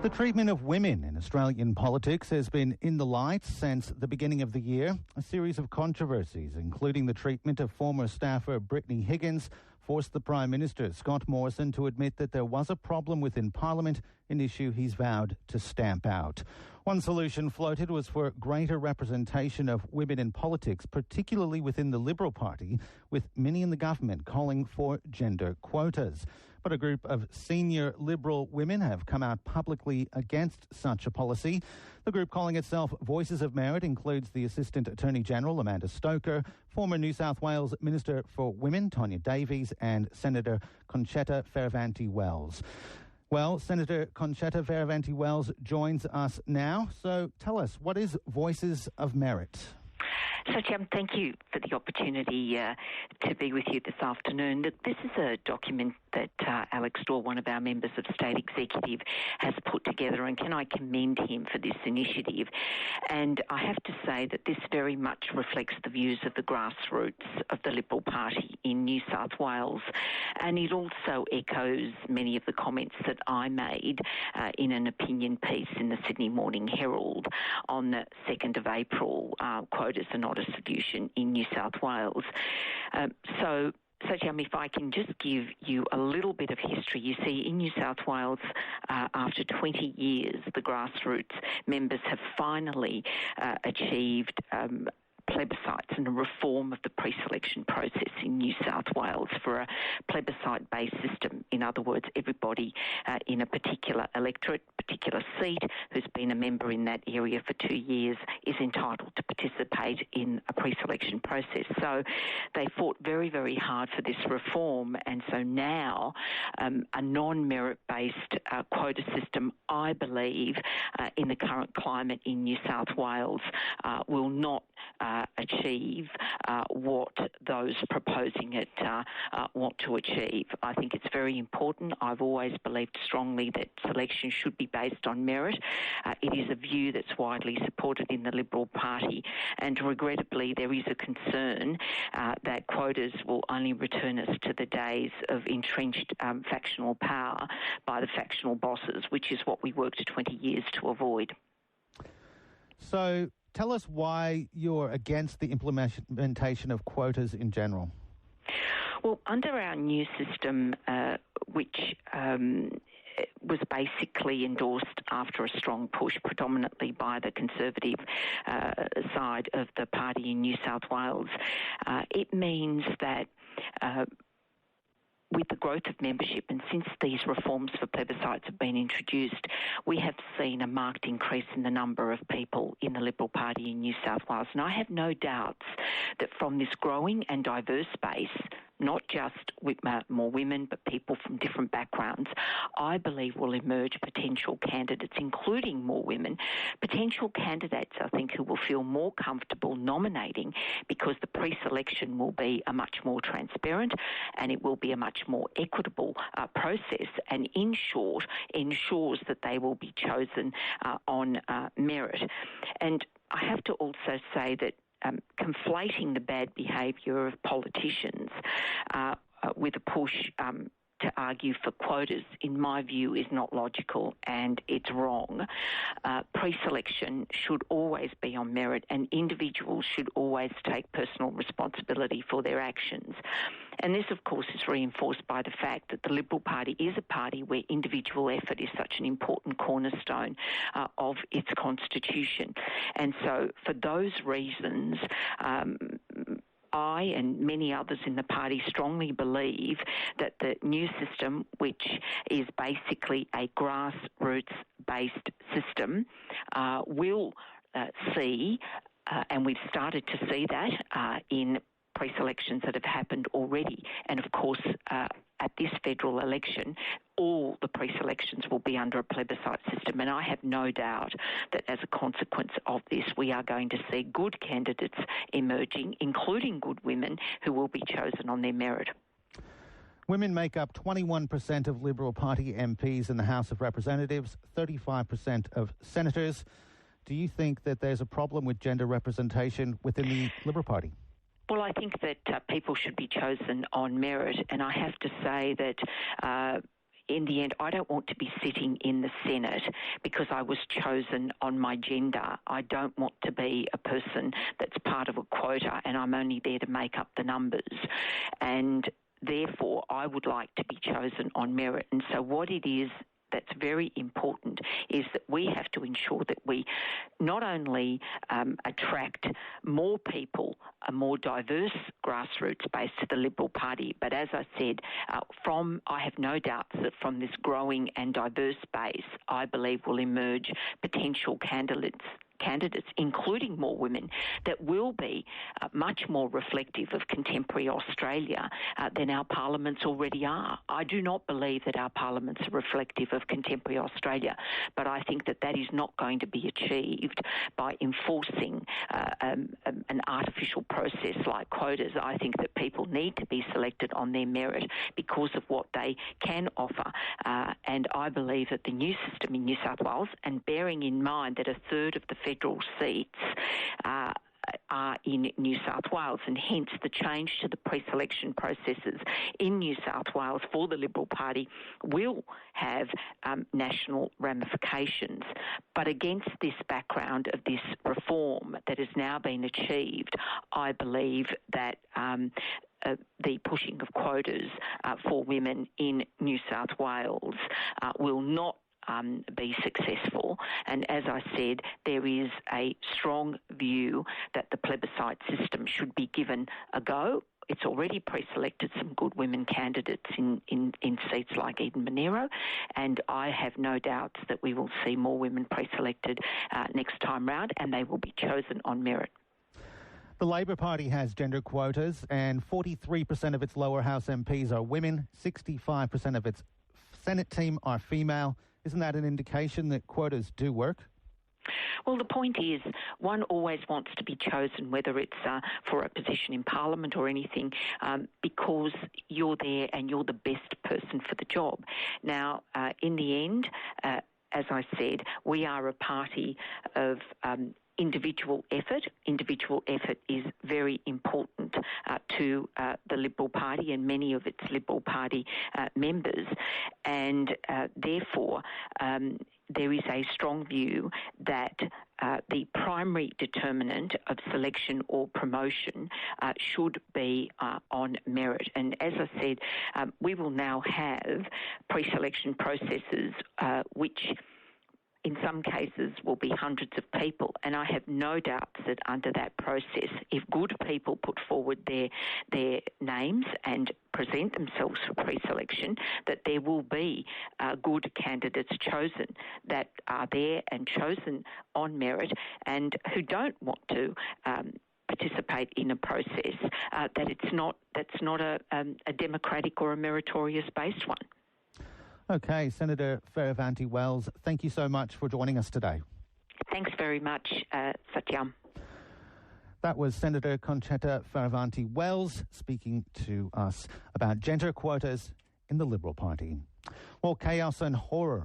The treatment of women in Australian politics has been in the light since the beginning of the year. A series of controversies, including the treatment of former staffer Brittany Higgins, forced the Prime Minister, Scott Morrison, to admit that there was a problem within Parliament, an issue he's vowed to stamp out. One solution floated was for greater representation of women in politics, particularly within the Liberal Party, with many in the government calling for gender quotas. But a group of senior Liberal women have come out publicly against such a policy. The group, calling itself Voices of Merit, includes the Assistant Attorney General, Amanda Stoker, former New South Wales Minister for Women, Tonya Davies, and Senator Concetta Fierravanti-Wells. Well, Senator Concetta Fierravanti-Wells joins us now. So tell us, what is Voices of Merit? Satyam, thank you for the opportunity to be with you this afternoon. This is a document that Alex Dorr, one of our members of State Executive, has put together, and can I commend him for this initiative. And I have to say that this very much reflects the views of the grassroots of the Liberal Party in New South Wales, and it also echoes many of the comments that I made in an opinion piece in the Sydney Morning Herald on the 2nd of April, quotas are not a solution in New South Wales. So, Satyam, if I can just give you a little bit of history. You see, in New South Wales, after 20 years, the grassroots members have finally achieved plebiscites and a reform of the pre-selection process in New South Wales for a plebiscite-based system. In other words, everybody in a particular electorate, particular seat, who's been a member in that area for 2 years is entitled to participate in a pre-selection process. So they fought very, very hard for this reform, and so now a non-merit-based quota system, I believe, in the current climate in New South Wales will not achieve what those proposing it want to achieve. I think it's very important. I've always believed strongly that selection should be based on merit. It is a view that's widely supported in the Liberal Party, and regrettably there is a concern that quotas will only return us to the days of entrenched factional power by the factional bosses, which is what we worked 20 years to avoid. So tell us why you're against the implementation of quotas in general. Well, under our new system, which was basically endorsed after a strong push predominantly by the Conservative side of the party in New South Wales, it means that with the growth of membership, and since these reforms for plebiscites have been introduced, we have seen a marked increase in the number of people in the Liberal Party in New South Wales. And I have no doubts that from this growing and diverse base, not just with more women, but people from different backgrounds, I believe will emerge potential candidates, including more women, potential candidates, I think, who will feel more comfortable nominating, because the pre-selection will be a much more transparent and it will be a much more equitable process, and in short, ensures that they will be chosen on merit. And I have to also say that conflating the bad behaviour of politicians with a push to argue for quotas, in my view, is not logical and it's wrong. Pre-selection should always be on merit, and individuals should always take personal responsibility for their actions. And this, of course, is reinforced by the fact that the Liberal Party is a party where individual effort is such an important cornerstone of its constitution. And so for those reasons, I and many others in the party strongly believe that the new system, which is basically a grassroots-based system, will see, and we've started to see that in pre-selections that have happened already. And of course, at this federal election, all the pre-selections will be under a plebiscite system. And I have no doubt that as a consequence of this, we are going to see good candidates emerging, including good women who will be chosen on their merit. Women make up 21% of Liberal Party MPs in the House of Representatives, 35% of senators. Do you think that there's a problem with gender representation within the Liberal Party? Well, I think that people should be chosen on merit, and I have to say that in the end, I don't want to be sitting in the Senate because I was chosen on my gender. I don't want to be a person that's part of a quota and I'm only there to make up the numbers. And therefore, I would like to be chosen on merit. And so what it is that's very important is that we have to ensure that we not only attract more people, a more diverse grassroots base to the Liberal Party, but as I said, I have no doubts that from this growing and diverse base, I believe will emerge potential candidates, including more women, that will be much more reflective of contemporary Australia than our parliaments already are. I do not believe that our parliaments are reflective of contemporary Australia, but I think that that is not going to be achieved by enforcing an artificial process like quotas. I think that people need to be selected on their merit because of what they can offer, and I believe that the new system in New South Wales, and bearing in mind that a third of the federal seats are in New South Wales, and hence the change to the pre-selection processes in New South Wales for the Liberal Party will have national ramifications. But against this background of this reform that has now been achieved, I believe that the pushing of quotas for women in New South Wales will not be successful. And as I said, there is a strong view that the plebiscite system should be given a go. It's already pre-selected some good women candidates in seats like Eden-Monaro, and I have no doubts that we will see more women pre-selected next time round, and they will be chosen on merit. The Labor Party has gender quotas, and 43% of its lower house MPs are women, 65% of its Senate team are female. Isn't that an indication that quotas do work? Well, the point is, one always wants to be chosen, whether it's for a position in Parliament or anything, because you're there and you're the best person for the job. Now, in the end, as I said, we are a party of individual effort. Individual effort is very important to the Liberal Party and many of its Liberal Party members, and therefore there is a strong view that the primary determinant of selection or promotion should be on merit. And as I said, we will now have pre-selection processes which in some cases will be hundreds of people, and I have no doubts that under that process, if good people put forward their names and present themselves for pre-selection, that there will be good candidates chosen that are there and chosen on merit, and who don't want to participate in a process that's not a democratic or a meritorious-based one. Okay, Senator Fierravanti-Wells, thank you so much for joining us today. Thanks very much, Satyam. That was Senator Concetta Fierravanti-Wells speaking to us about gender quotas in the Liberal Party. Well, chaos and horror